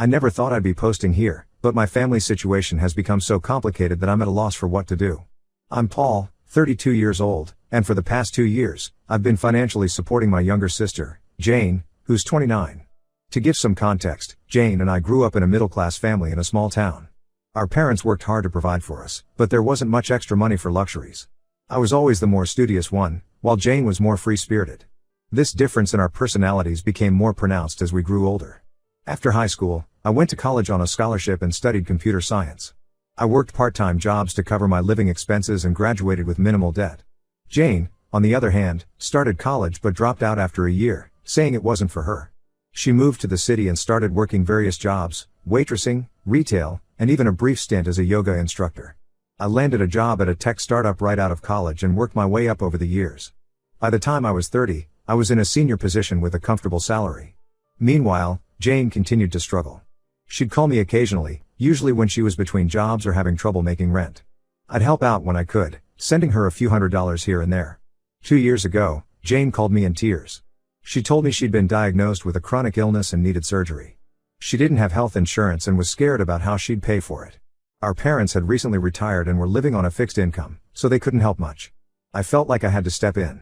I never thought I'd be posting here, but my family situation has become so complicated that I'm at a loss for what to do. I'm Paul, 32 years old, and for the past 2 years, I've been financially supporting my younger sister, Jane, who's 29. To give some context, Jane and I grew up in a middle-class family in a small town. Our parents worked hard to provide for us, but there wasn't much extra money for luxuries. I was always the more studious one, while Jane was more free-spirited. This difference in our personalities became more pronounced as we grew older. After high school, I went to college on a scholarship and studied computer science. I worked part-time jobs to cover my living expenses and graduated with minimal debt. Jane, on the other hand, started college but dropped out after a year, saying it wasn't for her. She moved to the city and started working various jobs, waitressing, retail, and even a brief stint as a yoga instructor. I landed a job at a tech startup right out of college and worked my way up over the years. By the time I was 30, I was in a senior position with a comfortable salary. Meanwhile, Jane continued to struggle. She'd call me occasionally, usually when she was between jobs or having trouble making rent. I'd help out when I could, sending her a few $100s here and there. 2 years ago, Jane called me in tears. She told me she'd been diagnosed with a chronic illness and needed surgery. She didn't have health insurance and was scared about how she'd pay for it. Our parents had recently retired and were living on a fixed income, so they couldn't help much. I felt like I had to step in.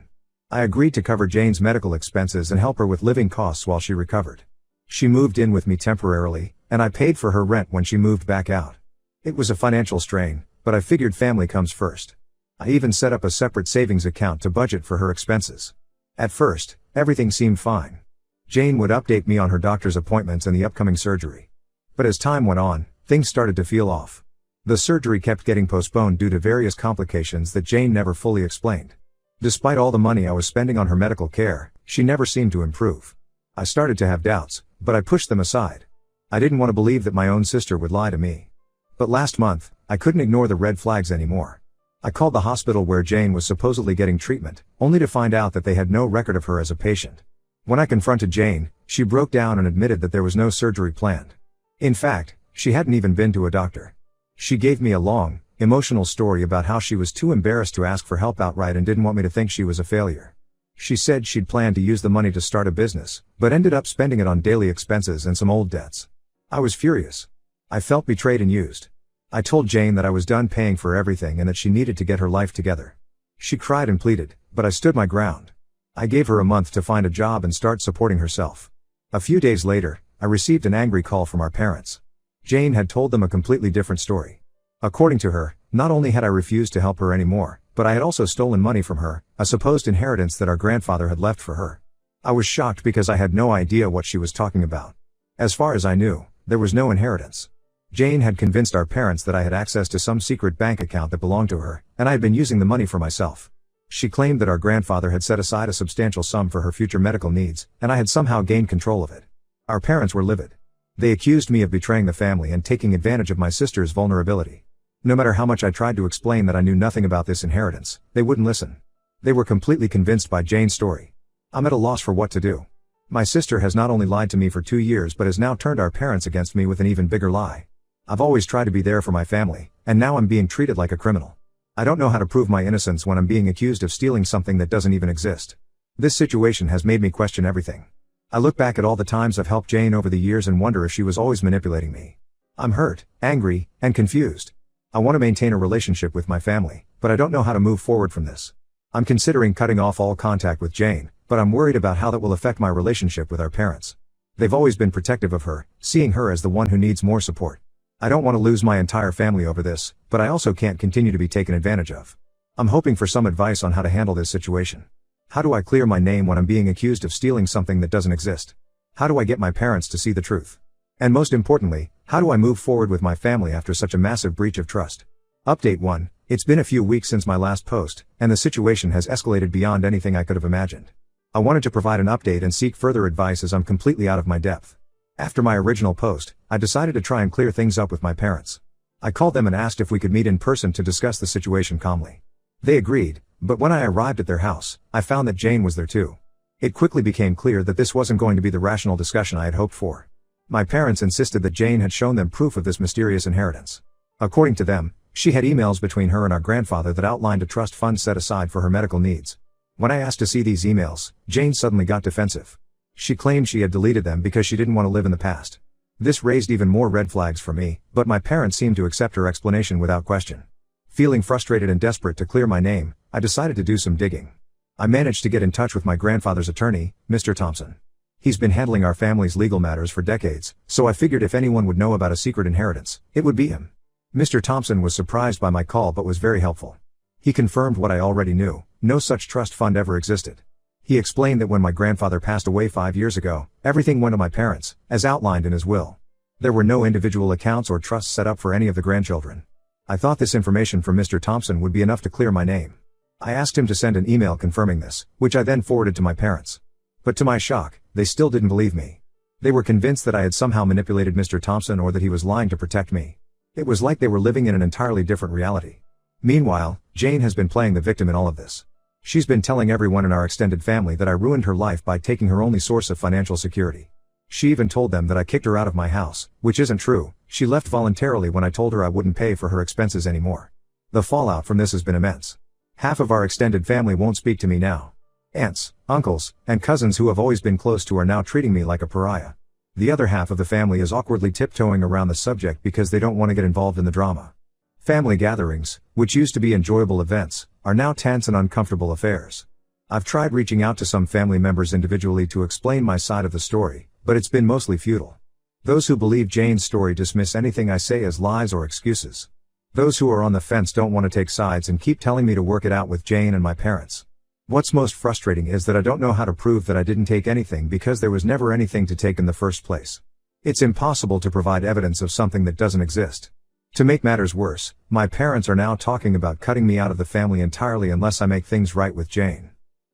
I agreed to cover Jane's medical expenses and help her with living costs while she recovered. She moved in with me temporarily, and I paid for her rent when she moved back out. It was a financial strain, but I figured family comes first. I even set up a separate savings account to budget for her expenses. At first, everything seemed fine. Jane would update me on her doctor's appointments and the upcoming surgery. But as time went on, things started to feel off. The surgery kept getting postponed due to various complications that Jane never fully explained. Despite all the money I was spending on her medical care, she never seemed to improve. I started to have doubts, but I pushed them aside. I didn't want to believe that my own sister would lie to me. But last month, I couldn't ignore the red flags anymore. I called the hospital where Jane was supposedly getting treatment, only to find out that they had no record of her as a patient. When I confronted Jane, she broke down and admitted that there was no surgery planned. In fact, she hadn't even been to a doctor. She gave me a long, emotional story about how she was too embarrassed to ask for help outright and didn't want me to think she was a failure. She said she'd planned to use the money to start a business, but ended up spending it on daily expenses and some old debts. I was furious. I felt betrayed and used. I told Jane that I was done paying for everything and that she needed to get her life together. She cried and pleaded, but I stood my ground. I gave her a month to find a job and start supporting herself. A few days later, I received an angry call from our parents. Jane had told them a completely different story. According to her, not only had I refused to help her anymore, but I had also stolen money from her, a supposed inheritance that our grandfather had left for her. I was shocked because I had no idea what she was talking about. As far as I knew, there was no inheritance. Jane had convinced our parents that I had access to some secret bank account that belonged to her, and I had been using the money for myself. She claimed that our grandfather had set aside a substantial sum for her future medical needs, and I had somehow gained control of it. Our parents were livid. They accused me of betraying the family and taking advantage of my sister's vulnerability. No matter how much I tried to explain that I knew nothing about this inheritance, they wouldn't listen. They were completely convinced by Jane's story. I'm at a loss for what to do. My sister has not only lied to me for 2 years but has now turned our parents against me with an even bigger lie. I've always tried to be there for my family, and now I'm being treated like a criminal. I don't know how to prove my innocence when I'm being accused of stealing something that doesn't even exist. This situation has made me question everything. I look back at all the times I've helped Jane over the years and wonder if she was always manipulating me. I'm hurt, angry, and confused. I want to maintain a relationship with my family, but I don't know how to move forward from this. I'm considering cutting off all contact with Jane, but I'm worried about how that will affect my relationship with our parents. They've always been protective of her, seeing her as the one who needs more support. I don't want to lose my entire family over this, but I also can't continue to be taken advantage of. I'm hoping for some advice on how to handle this situation. How do I clear my name when I'm being accused of stealing something that doesn't exist? How do I get my parents to see the truth? And most importantly, how do I move forward with my family after such a massive breach of trust? Update 1. It's been a few weeks since my last post, and the situation has escalated beyond anything I could have imagined. I wanted to provide an update and seek further advice as I'm completely out of my depth. After my original post, I decided to try and clear things up with my parents. I called them and asked if we could meet in person to discuss the situation calmly. They agreed, but when I arrived at their house, I found that Jane was there too. It quickly became clear that this wasn't going to be the rational discussion I had hoped for. My parents insisted that Jane had shown them proof of this mysterious inheritance. According to them, she had emails between her and our grandfather that outlined a trust fund set aside for her medical needs. When I asked to see these emails, Jane suddenly got defensive. She claimed she had deleted them because she didn't want to live in the past. This raised even more red flags for me, but my parents seemed to accept her explanation without question. Feeling frustrated and desperate to clear my name, I decided to do some digging. I managed to get in touch with my grandfather's attorney, Mr. Thompson. He's been handling our family's legal matters for decades, so I figured if anyone would know about a secret inheritance, it would be him. Mr. Thompson was surprised by my call but was very helpful. He confirmed what I already knew: no such trust fund ever existed. He explained that when my grandfather passed away 5 years ago, everything went to my parents, as outlined in his will. There were no individual accounts or trusts set up for any of the grandchildren. I thought this information from Mr. Thompson would be enough to clear my name. I asked him to send an email confirming this, which I then forwarded to my parents. But to my shock, they still didn't believe me. They were convinced that I had somehow manipulated Mr. Thompson or that he was lying to protect me. It was like they were living in an entirely different reality. Meanwhile, Jane has been playing the victim in all of this. She's been telling everyone in our extended family that I ruined her life by taking her only source of financial security. She even told them that I kicked her out of my house, which isn't true. She left voluntarily when I told her I wouldn't pay for her expenses anymore. The fallout from this has been immense. Half of our extended family won't speak to me now. Aunts, uncles, and cousins who have always been close to are now treating me like a pariah. The other half of the family is awkwardly tiptoeing around the subject because they don't want to get involved in the drama. Family gatherings, which used to be enjoyable events, are now tense and uncomfortable affairs. I've tried reaching out to some family members individually to explain my side of the story, but it's been mostly futile. Those who believe Jane's story dismiss anything I say as lies or excuses. Those who are on the fence don't want to take sides and keep telling me to work it out with Jane and my parents. What's most frustrating is that I don't know how to prove that I didn't take anything because there was never anything to take in the first place. It's impossible to provide evidence of something that doesn't exist. To make matters worse, my parents are now talking about cutting me out of the family entirely unless I make things right with Jane.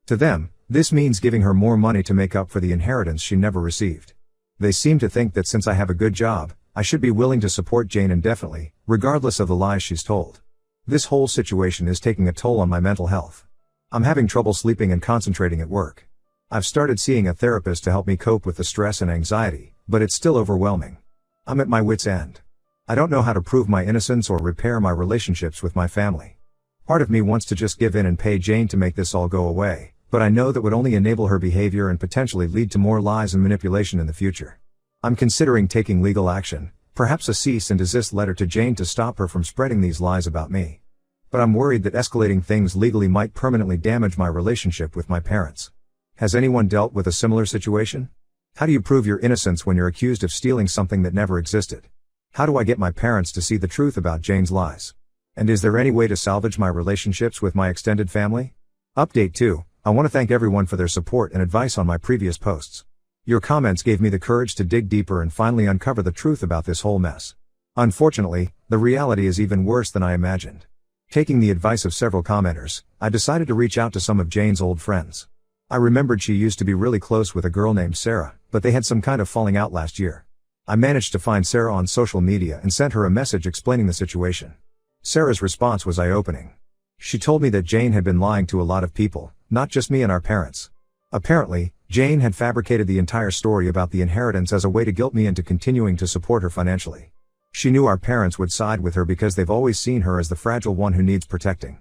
To them, this means giving her more money to make up for the inheritance she never received. They seem to think that since I have a good job, I should be willing to support Jane indefinitely, regardless of the lies she's told. This whole situation is taking a toll on my mental health. I'm having trouble sleeping and concentrating at work. I've started seeing a therapist to help me cope with the stress and anxiety, but it's still overwhelming. I'm at my wit's end. I don't know how to prove my innocence or repair my relationships with my family. Part of me wants to just give in and pay Jane to make this all go away, but I know that would only enable her behavior and potentially lead to more lies and manipulation in the future. I'm considering taking legal action, perhaps a cease and desist letter to Jane to stop her from spreading these lies about me. But I'm worried that escalating things legally might permanently damage my relationship with my parents. Has anyone dealt with a similar situation? How do you prove your innocence when you're accused of stealing something that never existed? How do I get my parents to see the truth about Jane's lies? And is there any way to salvage my relationships with my extended family? Update 2. I want to thank everyone for their support and advice on my previous posts. Your comments gave me the courage to dig deeper and finally uncover the truth about this whole mess. Unfortunately, the reality is even worse than I imagined. Taking the advice of several commenters, I decided to reach out to some of Jane's old friends. I remembered she used to be really close with a girl named Sarah, but they had some kind of falling out last year. I managed to find Sarah on social media and sent her a message explaining the situation. Sarah's response was eye-opening. She told me that Jane had been lying to a lot of people, not just me and our parents. Apparently, Jane had fabricated the entire story about the inheritance as a way to guilt me into continuing to support her financially. She knew our parents would side with her because they've always seen her as the fragile one who needs protecting.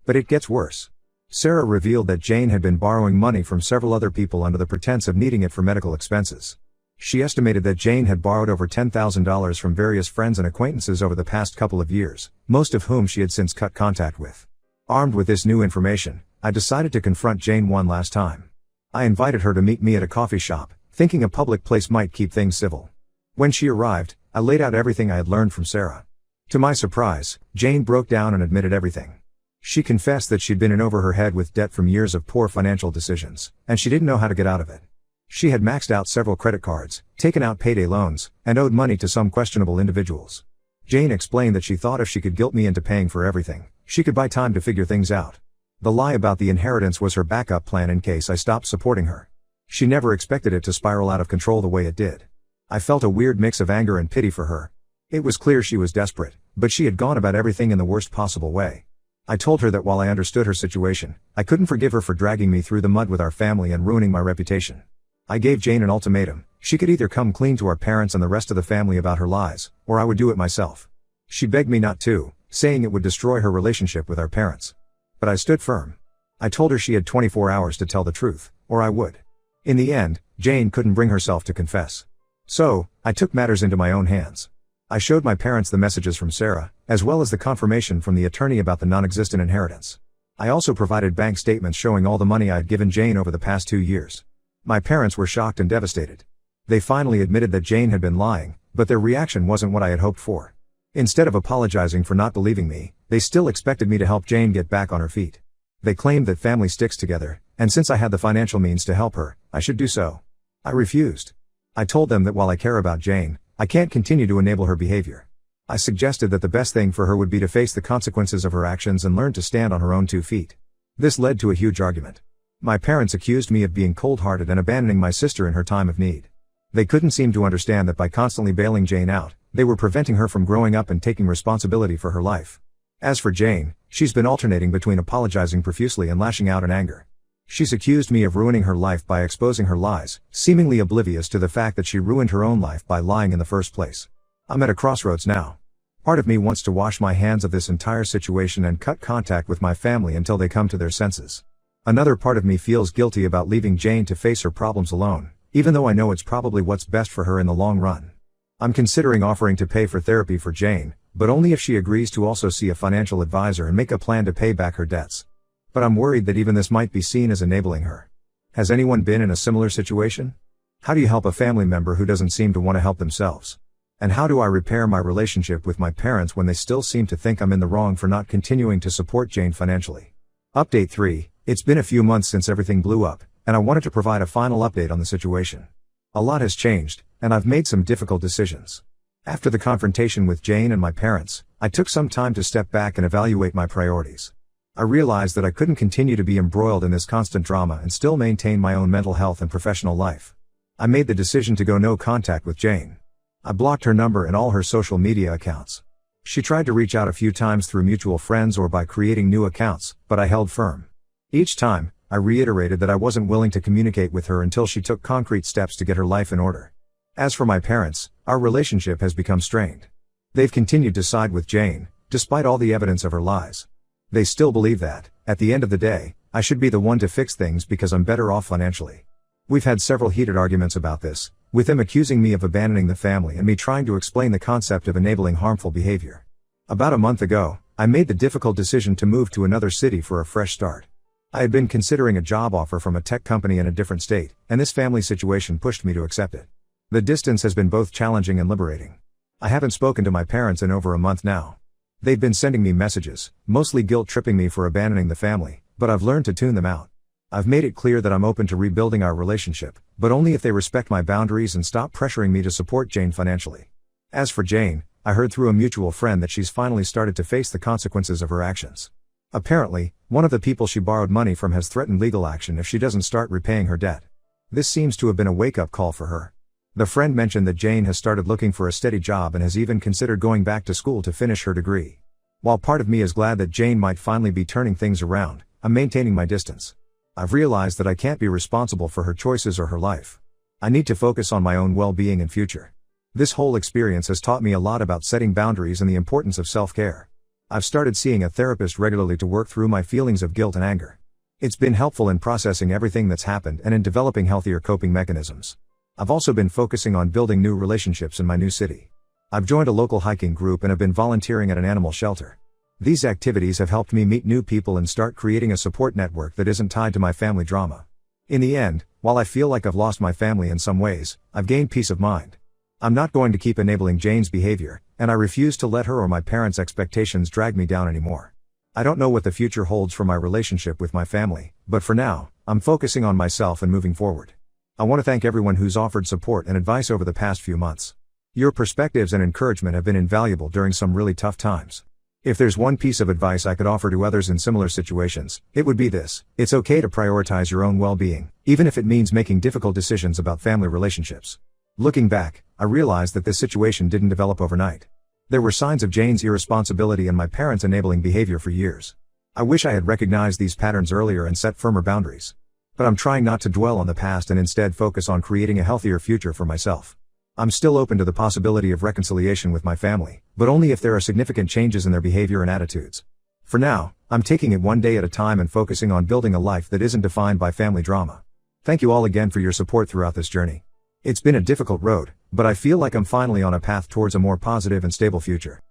But it gets worse. Sarah revealed that Jane had been borrowing money from several other people under the pretense of needing it for medical expenses. She estimated that Jane had borrowed over $10,000 from various friends and acquaintances over the past couple of years, most of whom she had since cut contact with. Armed with this new information, I decided to confront Jane one last time. I invited her to meet me at a coffee shop, thinking a public place might keep things civil. When she arrived, I laid out everything I had learned from Sarah. To my surprise, Jane broke down and admitted everything. She confessed that she'd been in over her head with debt from years of poor financial decisions, and she didn't know how to get out of it. She had maxed out several credit cards, taken out payday loans, and owed money to some questionable individuals. Jane explained that she thought if she could guilt me into paying for everything, she could buy time to figure things out. The lie about the inheritance was her backup plan in case I stopped supporting her. She never expected it to spiral out of control the way it did. I felt a weird mix of anger and pity for her. It was clear she was desperate, but she had gone about everything in the worst possible way. I told her that while I understood her situation, I couldn't forgive her for dragging me through the mud with our family and ruining my reputation. I gave Jane an ultimatum: she could either come clean to our parents and the rest of the family about her lies, or I would do it myself. She begged me not to, saying it would destroy her relationship with our parents. But I stood firm. I told her she had 24 hours to tell the truth, or I would. In the end, Jane couldn't bring herself to confess. So, I took matters into my own hands. I showed my parents the messages from Sarah, as well as the confirmation from the attorney about the non-existent inheritance. I also provided bank statements showing all the money I had given Jane over the past 2 years. My parents were shocked and devastated. They finally admitted that Jane had been lying, but their reaction wasn't what I had hoped for. Instead of apologizing for not believing me, they still expected me to help Jane get back on her feet. They claimed that family sticks together, and since I had the financial means to help her, I should do so. I refused. I told them that while I care about Jane, I can't continue to enable her behavior. I suggested that the best thing for her would be to face the consequences of her actions and learn to stand on her own 2 feet. This led to a huge argument. My parents accused me of being cold-hearted and abandoning my sister in her time of need. They couldn't seem to understand that by constantly bailing Jane out, they were preventing her from growing up and taking responsibility for her life. As for Jane, she's been alternating between apologizing profusely and lashing out in anger. She's accused me of ruining her life by exposing her lies, seemingly oblivious to the fact that she ruined her own life by lying in the first place. I'm at a crossroads now. Part of me wants to wash my hands of this entire situation and cut contact with my family until they come to their senses. Another part of me feels guilty about leaving Jane to face her problems alone, even though I know it's probably what's best for her in the long run. I'm considering offering to pay for therapy for Jane, but only if she agrees to also see a financial advisor and make a plan to pay back her debts. But I'm worried that even this might be seen as enabling her. Has anyone been in a similar situation? How do you help a family member who doesn't seem to want to help themselves? And how do I repair my relationship with my parents when they still seem to think I'm in the wrong for not continuing to support Jane financially? Update 3. It's been a few months since everything blew up, and I wanted to provide a final update on the situation. A lot has changed, and I've made some difficult decisions. After the confrontation with Jane and my parents, I took some time to step back and evaluate my priorities. I realized that I couldn't continue to be embroiled in this constant drama and still maintain my own mental health and professional life. I made the decision to go no contact with Jane. I blocked her number and all her social media accounts. She tried to reach out a few times through mutual friends or by creating new accounts, but I held firm. Each time, I reiterated that I wasn't willing to communicate with her until she took concrete steps to get her life in order. As for my parents, our relationship has become strained. They've continued to side with Jane, despite all the evidence of her lies. They still believe that, at the end of the day, I should be the one to fix things because I'm better off financially. We've had several heated arguments about this, with them accusing me of abandoning the family and me trying to explain the concept of enabling harmful behavior. About a month ago, I made the difficult decision to move to another city for a fresh start. I had been considering a job offer from a tech company in a different state, and this family situation pushed me to accept it. The distance has been both challenging and liberating. I haven't spoken to my parents in over a month now. They've been sending me messages, mostly guilt-tripping me for abandoning the family, but I've learned to tune them out. I've made it clear that I'm open to rebuilding our relationship, but only if they respect my boundaries and stop pressuring me to support Jane financially. As for Jane, I heard through a mutual friend that she's finally started to face the consequences of her actions. Apparently, one of the people she borrowed money from has threatened legal action if she doesn't start repaying her debt. This seems to have been a wake-up call for her. The friend mentioned that Jane has started looking for a steady job and has even considered going back to school to finish her degree. While part of me is glad that Jane might finally be turning things around, I'm maintaining my distance. I've realized that I can't be responsible for her choices or her life. I need to focus on my own well-being and future. This whole experience has taught me a lot about setting boundaries and the importance of self-care. I've started seeing a therapist regularly to work through my feelings of guilt and anger. It's been helpful in processing everything that's happened and in developing healthier coping mechanisms. I've also been focusing on building new relationships in my new city. I've joined a local hiking group and have been volunteering at an animal shelter. These activities have helped me meet new people and start creating a support network that isn't tied to my family drama. In the end, while I feel like I've lost my family in some ways, I've gained peace of mind. I'm not going to keep enabling Jane's behavior, and I refuse to let her or my parents' expectations drag me down anymore. I don't know what the future holds for my relationship with my family, but for now, I'm focusing on myself and moving forward. I want to thank everyone who's offered support and advice over the past few months. Your perspectives and encouragement have been invaluable during some really tough times. If there's one piece of advice I could offer to others in similar situations, it would be this: it's okay to prioritize your own well-being, even if it means making difficult decisions about family relationships. Looking back, I realized that this situation didn't develop overnight. There were signs of Jane's irresponsibility and my parents' enabling behavior for years. I wish I had recognized these patterns earlier and set firmer boundaries. But I'm trying not to dwell on the past and instead focus on creating a healthier future for myself. I'm still open to the possibility of reconciliation with my family, but only if there are significant changes in their behavior and attitudes. For now, I'm taking it one day at a time and focusing on building a life that isn't defined by family drama. Thank you all again for your support throughout this journey. It's been a difficult road, but I feel like I'm finally on a path towards a more positive and stable future.